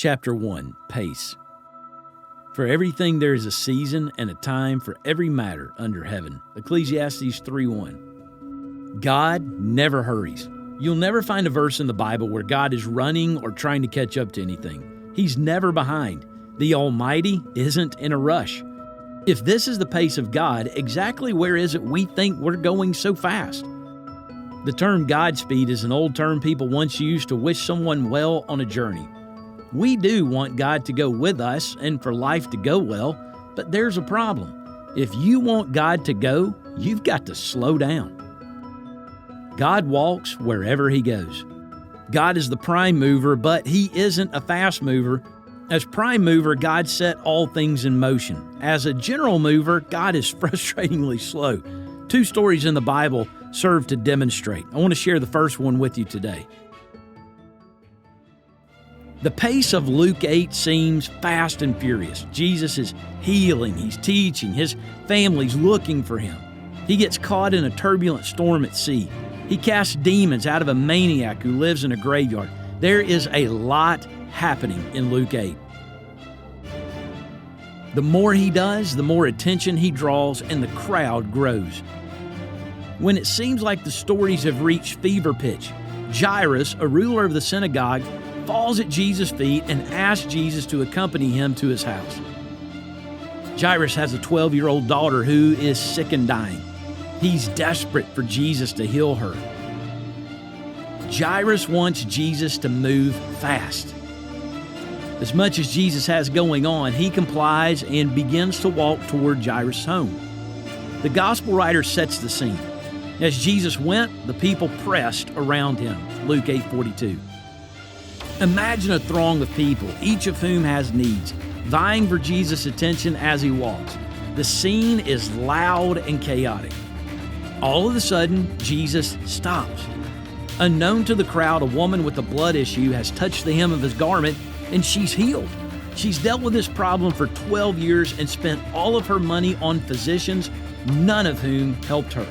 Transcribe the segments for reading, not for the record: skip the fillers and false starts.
Chapter 1, Pace. For everything there is a season and a time for every matter under heaven. Ecclesiastes 3:1. God never hurries. You'll never find a verse in the Bible where God is running or trying to catch up to anything. He's never behind. The Almighty isn't in a rush. If this is the pace of God, exactly where is it we think we're going so fast? The term Godspeed is an old term people once used to wish someone well on a journey. We do want God to go with us and for life to go well, but there's a problem. If you want God to go, you've got to slow down. God walks wherever He goes. God is the prime mover, but He isn't a fast mover. As prime mover, God set all things in motion. As a general mover, God is frustratingly slow. Two stories in the Bible serve to demonstrate. I want to share the first one with you today. The pace of Luke 8 seems fast and furious. Jesus is healing, He's teaching, His family's looking for Him. He gets caught in a turbulent storm at sea. He casts demons out of a maniac who lives in a graveyard. There is a lot happening in Luke 8. The more He does, the more attention He draws, and the crowd grows. When it seems like the stories have reached fever pitch, Jairus, a ruler of the synagogue, falls at Jesus' feet and asks Jesus to accompany him to his house. Jairus has a 12-year-old daughter who is sick and dying. He's desperate for Jesus to heal her. Jairus wants Jesus to move fast. As much as Jesus has going on, he complies and begins to walk toward Jairus' home. The gospel writer sets the scene. As Jesus went, the people pressed around him. Luke 8:42. Imagine a throng of people, each of whom has needs, vying for Jesus' attention as He walks. The scene is loud and chaotic. All of a sudden, Jesus stops. Unknown to the crowd, a woman with a blood issue has touched the hem of His garment, and she's healed. She's dealt with this problem for 12 years and spent all of her money on physicians, none of whom helped her.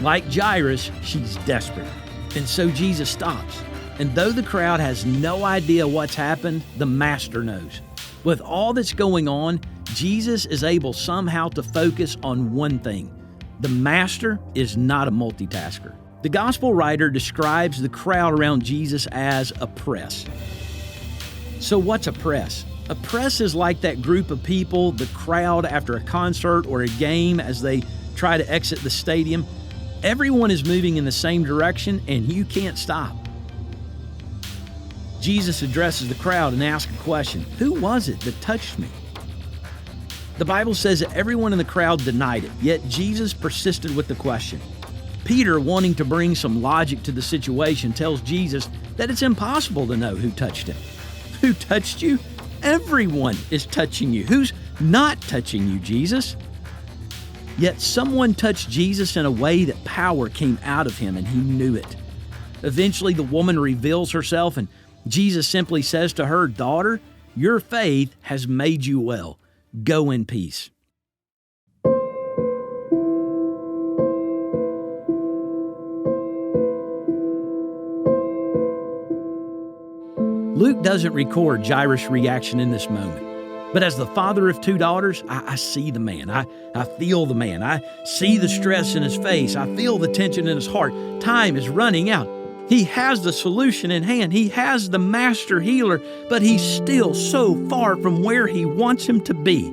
Like Jairus, she's desperate. And so Jesus stops. And though the crowd has no idea what's happened, the Master knows. With all that's going on, Jesus is able somehow to focus on one thing. The Master is not a multitasker. The gospel writer describes the crowd around Jesus as a press. So what's a press? A press is like that group of people, the crowd after a concert or a game as they try to exit the stadium. Everyone is moving in the same direction and you can't stop. Jesus addresses the crowd and asks a question. Who was it that touched me? The Bible says that everyone in the crowd denied it, yet Jesus persisted with the question. Peter, wanting to bring some logic to the situation, tells Jesus that it's impossible to know who touched him. Who touched you? Everyone is touching you. Who's not touching you, Jesus? Yet someone touched Jesus in a way that power came out of him, and he knew it. Eventually, the woman reveals herself, and Jesus simply says to her, "Daughter, your faith has made you well. Go in peace." Luke doesn't record Jairus' reaction in this moment. But as the father of two daughters, I see the man. I feel the man. I see the stress in his face. I feel the tension in his heart. Time is running out. He has the solution in hand. He has the master healer, but he's still so far from where he wants him to be.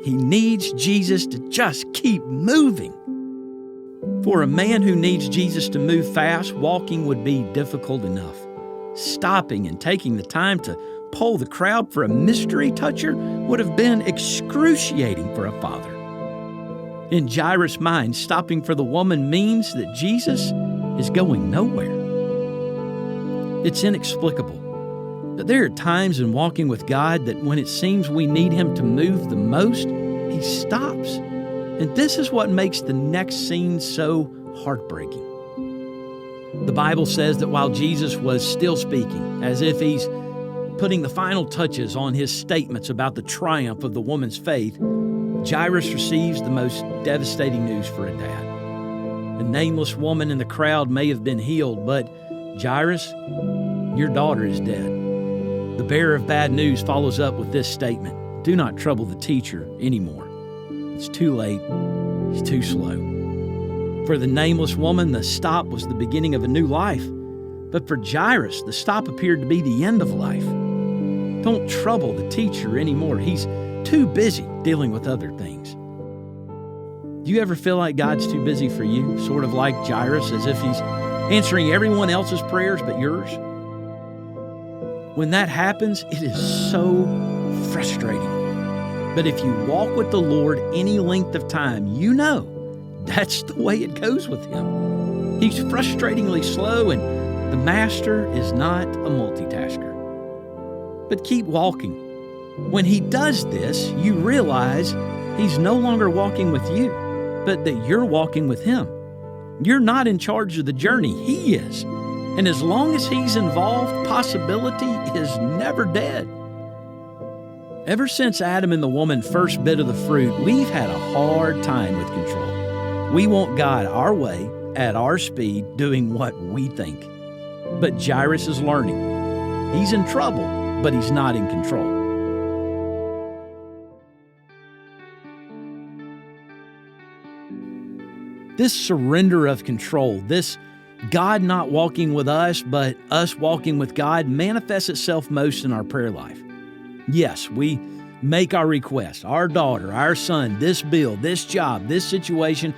He needs Jesus to just keep moving. For a man who needs Jesus to move fast, walking would be difficult enough. Stopping and taking the time to poll the crowd for a mystery toucher would have been excruciating for a father. In Jairus' mind, stopping for the woman means that Jesus is going nowhere. It's inexplicable. But there are times in walking with God that when it seems we need Him to move the most, He stops. And this is what makes the next scene so heartbreaking. The Bible says that while Jesus was still speaking, as if He's putting the final touches on His statements about the triumph of the woman's faith, Jairus receives the most devastating news for a dad. A nameless woman in the crowd may have been healed, but Jairus, your daughter is dead. The bearer of bad news follows up with this statement: do not trouble the teacher anymore. It's too late. He's too slow. For the nameless woman, the stop was the beginning of a new life. But for Jairus, the stop appeared to be the end of life. Don't trouble the teacher anymore. He's too busy dealing with other things. Do you ever feel like God's too busy for you? Sort of like Jairus, as if he's answering everyone else's prayers but yours? When that happens, it is so frustrating. But if you walk with the Lord any length of time, you know that's the way it goes with Him. He's frustratingly slow, and the Master is not a multitasker. But keep walking. When He does this, you realize He's no longer walking with you, but that you're walking with Him. You're not in charge of the journey. He is. And as long as He's involved, possibility is never dead. Ever since Adam and the woman first bit of the fruit, we've had a hard time with control. We want God our way, at our speed, doing what we think. But Jairus is learning. He's in trouble, but he's not in control. This surrender of control, this God not walking with us, but us walking with God, manifests itself most in our prayer life. Yes, we make our request, our daughter, our son, this bill, this job, this situation,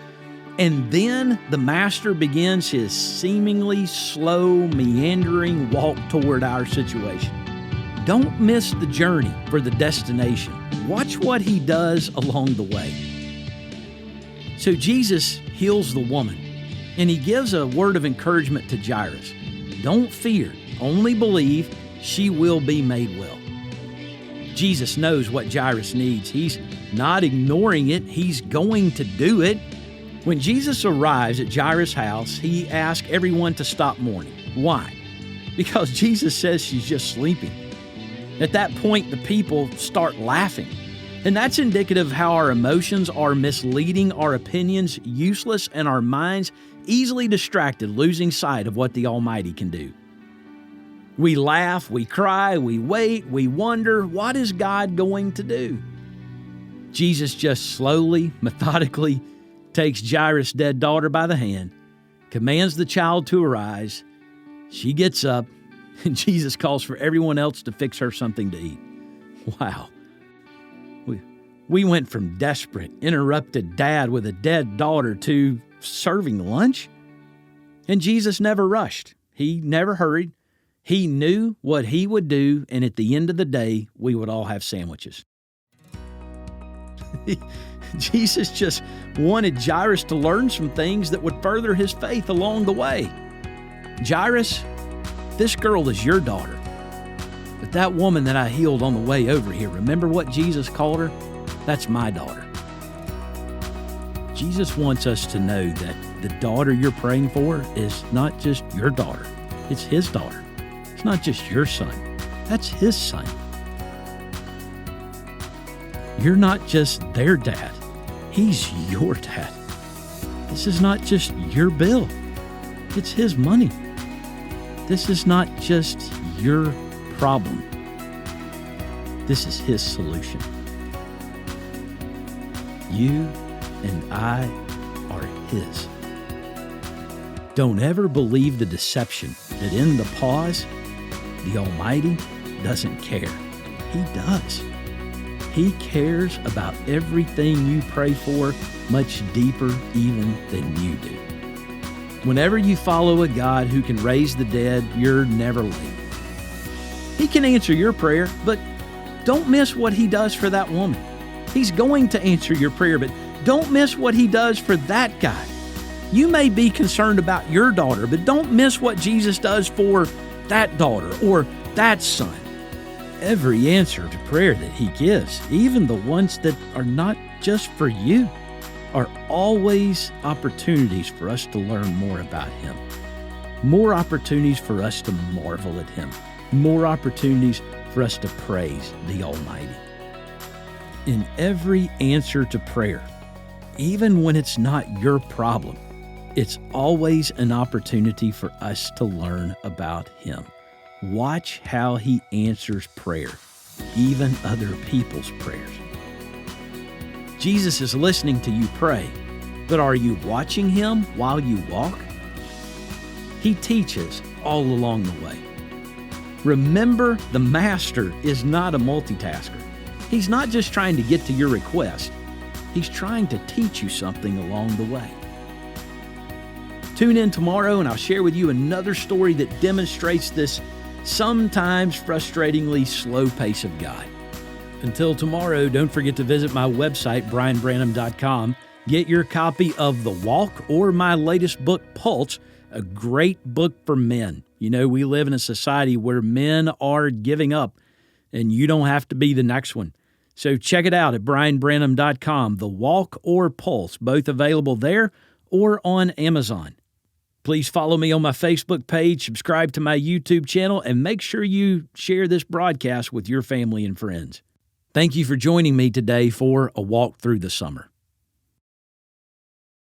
and then the Master begins His seemingly slow, meandering walk toward our situation. Don't miss the journey for the destination. Watch what He does along the way. So Jesus heals the woman, and He gives a word of encouragement to Jairus. Don't fear, only believe. She will be made well. Jesus knows what Jairus needs. He's not ignoring it. He's going to do it. When Jesus arrives at Jairus' house, He asks everyone to stop mourning. Why? Because Jesus says she's just sleeping. At that point, the people start laughing. And that's indicative of how our emotions are misleading, our opinions useless, and our minds easily distracted, losing sight of what the Almighty can do. We laugh, we cry, we wait, we wonder, what is God going to do? Jesus just slowly, methodically takes Jairus' dead daughter by the hand, commands the child to arise. She gets up, and Jesus calls for everyone else to fix her something to eat. Wow. We went from desperate, interrupted dad with a dead daughter to serving lunch. And Jesus never rushed. He never hurried. He knew what He would do, and at the end of the day, we would all have sandwiches. Jesus just wanted Jairus to learn some things that would further his faith along the way. Jairus, this girl is your daughter. But that woman that I healed on the way over here, remember what Jesus called her? That's my daughter. Jesus wants us to know that the daughter you're praying for is not just your daughter. It's His daughter. It's not just your son. That's His son. You're not just their dad. He's your dad. This is not just your bill. It's His money. This is not just your problem. This is His solution. You and I are His. Don't ever believe the deception that in the pause, the Almighty doesn't care. He does. He cares about everything you pray for much deeper even than you do. Whenever you follow a God who can raise the dead, you're never late. He can answer your prayer, but don't miss what He does for that woman. He's going to answer your prayer, but don't miss what He does for that guy. You may be concerned about your daughter, but don't miss what Jesus does for that daughter or that son. Every answer to prayer that He gives, even the ones that are not just for you, are always opportunities for us to learn more about Him. More opportunities for us to marvel at Him. More opportunities for us to praise the Almighty. In every answer to prayer, even when it's not your problem, it's always an opportunity for us to learn about Him. Watch how he answers prayer, even other people's prayers. Jesus is listening to you pray, but are you watching him while you walk? He teaches all along the way. Remember, the Master is not a multitasker. He's not just trying to get to your request. He's trying to teach you something along the way. Tune in tomorrow and I'll share with you another story that demonstrates this sometimes frustratingly slow pace of God. Until tomorrow, don't forget to visit my website, brianbranham.com. Get your copy of The Walk or my latest book, Pulse, a great book for men. You know, we live in a society where men are giving up, and you don't have to be the next one. So check it out at brianbranham.com, The Walk or Pulse, both available there or on Amazon. Please follow me on my Facebook page, subscribe to my YouTube channel, and make sure you share this broadcast with your family and friends. Thank you for joining me today for A Walk Through the Summer.